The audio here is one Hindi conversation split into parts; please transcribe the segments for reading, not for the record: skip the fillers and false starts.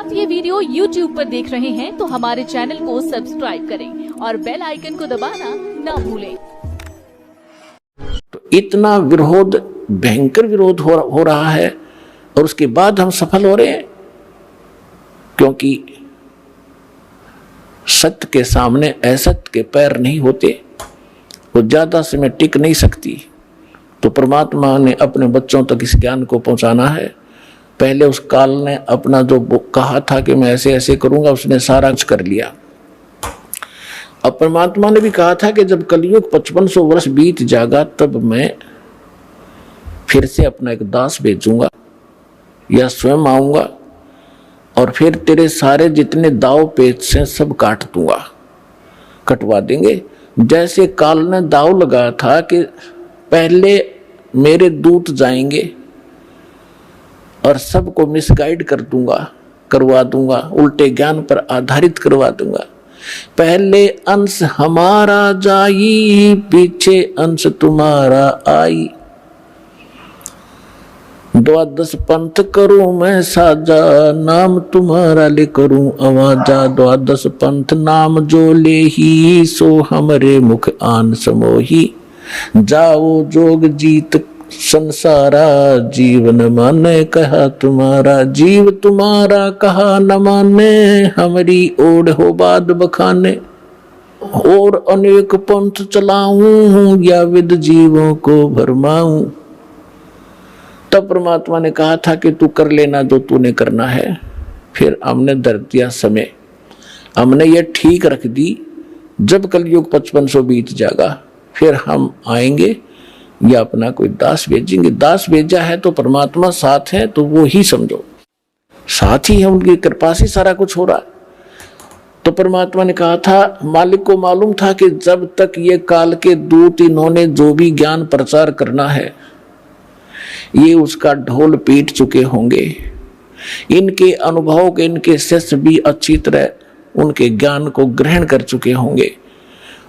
आप ये वीडियो YouTube पर देख रहे हैं तो हमारे चैनल को सब्सक्राइब करें और बेल आइकन को दबाना ना भूलें। तो इतना विरोध, भयंकर विरोध हो रहा है और उसके बाद हम सफल हो रहे हैं, क्योंकि सत्य के सामने असत्य के पैर नहीं होते, वो ज्यादा समय टिक नहीं सकती। तो परमात्मा ने अपने बच्चों तक इस ज्ञान को पहुंचाना है। पहले उस काल ने अपना जो कहा था कि मैं ऐसे ऐसे करूंगा, उसने सारा कुछ कर लिया। अब परमात्मा ने भी कहा था कि जब कलयुग 5500 वर्ष बीत जाएगा तब मैं फिर से अपना एक दास भेजूंगा या स्वयं आऊंगा और फिर तेरे सारे जितने दाव पेच हैं सब काट दूंगा, कटवा देंगे। जैसे काल ने दाव लगाया था कि पहले मेरे दूत जाएंगे और सबको मिसगाइड कर दूंगा, करवा दूंगा, उल्टे ज्ञान पर आधारित करवा दूंगा। पहले अंश हमारा जाई, पीछे अंश तुम्हारा आई। 12 पंथ करूं मैं साजा, नाम तुम्हारा ले करूं आवाजा। 12 पंथ नाम जो ले ही, सो हमरे मुख आन समोही। जाओ जोग जीत संसारा, जीवन माने कहा तुम्हारा। जीव तुम्हारा कहा न माने, हमारी ओढ़ हो बाद बखाने। और अनेक पंथ चलाऊं, या विद जीवों को भरमाऊं। तब परमात्मा ने कहा था कि तू कर लेना जो तूने करना है। फिर हमने धर दिया समय, हमने ये ठीक रख दी, जब कलयुग 5500 बीत जाएगा फिर हम आएंगे या अपना कोई दास भेजेंगे। दास भेजा है तो परमात्मा साथ है, तो वो ही समझो साथ ही है, उनकी कृपा से सारा कुछ हो रहा है। तो परमात्मा ने कहा था, मालिक को मालूम था कि जब तक ये काल के दूत इन्होंने जो भी ज्ञान प्रचार करना है ये उसका ढोल पीट चुके होंगे। इनके अनुभव के इनके शिष्य भी अच्छी तरह उनके ज्ञान को ग्रहण कर चुके होंगे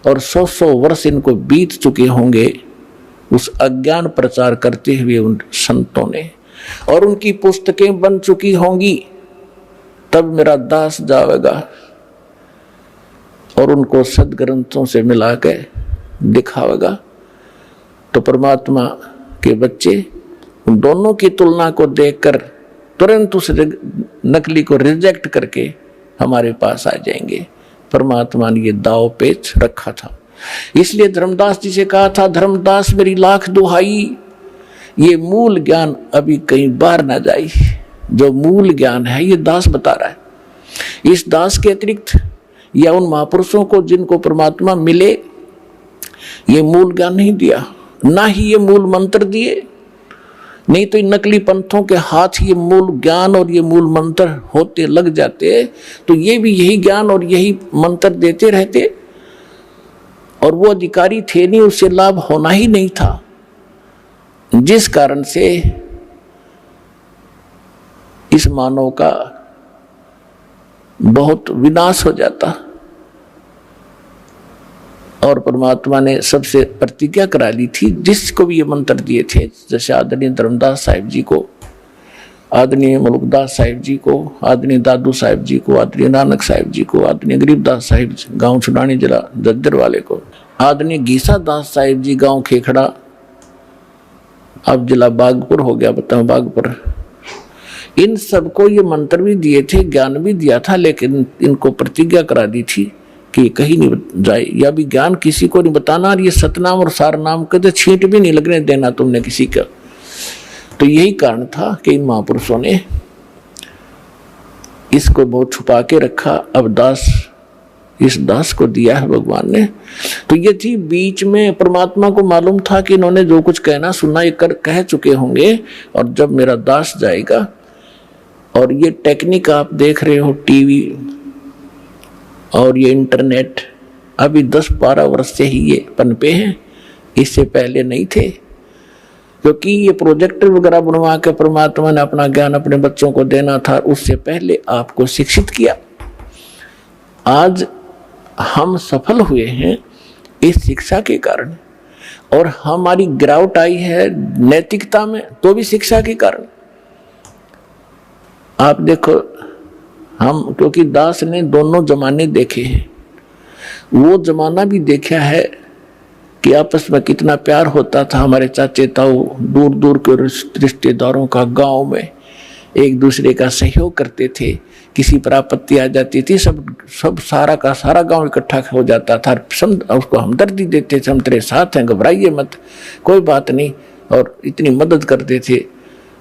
और 100 वर्ष इनको बीत चुके होंगे उस अज्ञान प्रचार करते हुए उन संतों ने, और उनकी पुस्तकें बन चुकी होंगी। तब मेरा दास जाएगा और उनको सदग्रंथों से मिला के दिखावेगा। तो परमात्मा के बच्चे उन दोनों की तुलना को देखकर तुरंत उस नकली को रिजेक्ट करके हमारे पास आ जाएंगे। परमात्मा ने ये दाव पेच रखा था। इसलिए धर्मदास जी से कहा था, धर्मदास मेरी लाख दुहाई, ये मूल ज्ञान अभी कहीं बाहर ना जाए। जो मूल ज्ञान है ये दास बता रहा है। इस दास के अतिरिक्त या उन महापुरुषों को जिनको परमात्मा मिले ये मूल ज्ञान नहीं दिया, ना ही ये मूल मंत्र दिए। नहीं तो इन नकली पंथों के हाथ ये मूल ज्ञान और ये मूल मंत्र होते लग जाते तो ये भी यही ज्ञान और यही मंत्र देते रहते, और वो अधिकारी थे नहीं, उससे लाभ होना ही नहीं था। जिस कारण से इस मानव का बहुत विनाश हो जाता। और परमात्मा ने सबसे प्रतिज्ञा करा ली थी, जिसको भी ये मंत्र दिए थे, जैसे आदरणीय धर्मदास साहिब जी को, आदरणीय मलुकदास साहिब जी को, आदरणीय दादू साहिब जी को, आदरणीय नानक साहिब जी को, आदरणीय गरीबदास साहिब गांव छुड़ानी जिला जज्जर वाले को, आदरणीय गीसा दास साहिब जी गांव खेखड़ा, अब जिला बागपुर हो गया, बताओ बागपुर। इन सबको ये मंत्र भी दिए थे, ज्ञान भी दिया था, लेकिन इनको प्रतिज्ञा करा दी थी कि कहीं नहीं जाए, या भी ज्ञान किसी को नहीं बताना, और ये सतनाम और सारनाम कदे छींट भी नहीं लगने देना तुमने किसी का। तो यही कारण था कि इन महापुरुषों ने इसको बहुत छुपा के रखा। अब दास, इस दास को दिया है भगवान ने। तो ये थी, बीच में परमात्मा को मालूम था कि इन्होंने जो कुछ कहना सुनना ये कह चुके होंगे, और जब मेरा दास जाएगा, और ये टेक्निक आप देख रहे हो, टीवी और ये इंटरनेट अभी 10-12 वर्ष से ही ये पनपे हैं, इससे पहले नहीं थे। क्योंकि ये प्रोजेक्टर वगैरह बनवा के परमात्मा ने अपना ज्ञान अपने बच्चों को देना था, उससे पहले आपको शिक्षित किया। आज हम सफल हुए हैं इस शिक्षा के कारण, और हमारी गिरावट आई है नैतिकता में तो भी शिक्षा के कारण। आप देखो, हम, क्योंकि दास ने दोनों जमाने देखे हैं। वो जमाना भी देखा है कि आपस में कितना प्यार होता था। हमारे चाचे ताऊ दूर दूर के रिश्तेदारों का गांव में एक दूसरे का सहयोग करते थे। किसी पर आपत्ति आ जाती थी, सब सारा का सारा गांव इकट्ठा हो जाता था, उसको हमदर्दी देते थे, हम तेरे साथ हैं, घबराइए मत, कोई बात नहीं, और इतनी मदद करते थे।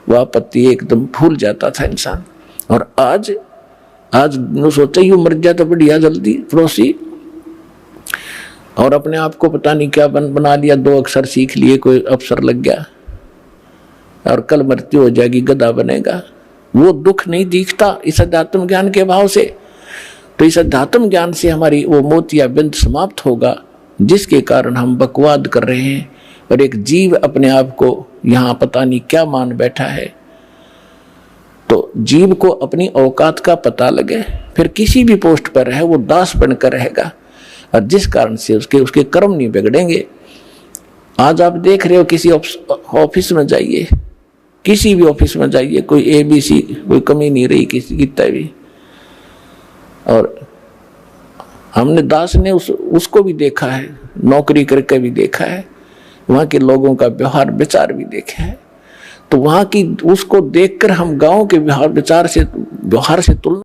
वो आपत्ति एकदम भूल जाता था इंसान। और आज सोचा ही मर जाए तो बढ़िया जल्दी पड़ोसी, और अपने आप को पता नहीं क्या बना लिया, 2 अक्षर सीख लिए, कोई अफसर लग गया और कल मृत्यु हो जाएगी, गधा बनेगा। वो दुख नहीं दिखता इस अध्यात्म ज्ञान के भाव से। तो इस अध्यात्म ज्ञान से हमारी वो मोतिया बिंद समाप्त होगा, जिसके कारण हम बकवाद कर रहे हैं और एक जीव अपने आप को यहाँ पता नहीं क्या मान बैठा है। तो जीव को अपनी औकात का पता लगे, फिर किसी भी पोस्ट पर रहे वो दास बनकर रहेगा, और जिस कारण से उसके कर्म नहीं बिगड़ेंगे। आज आप देख रहे हो, किसी ऑफिस में जाइए, किसी भी ऑफिस में जाइए, कोई ABC, कोई कमी नहीं रही किसी कितना भी। और हमने दास ने उसको भी देखा है, नौकरी करके भी देखा है, वहाँ के लोगों का व्यवहार विचार भी देखा है। तो वहाँ की उसको देखकर हम गांव के व्यवहार से तुलना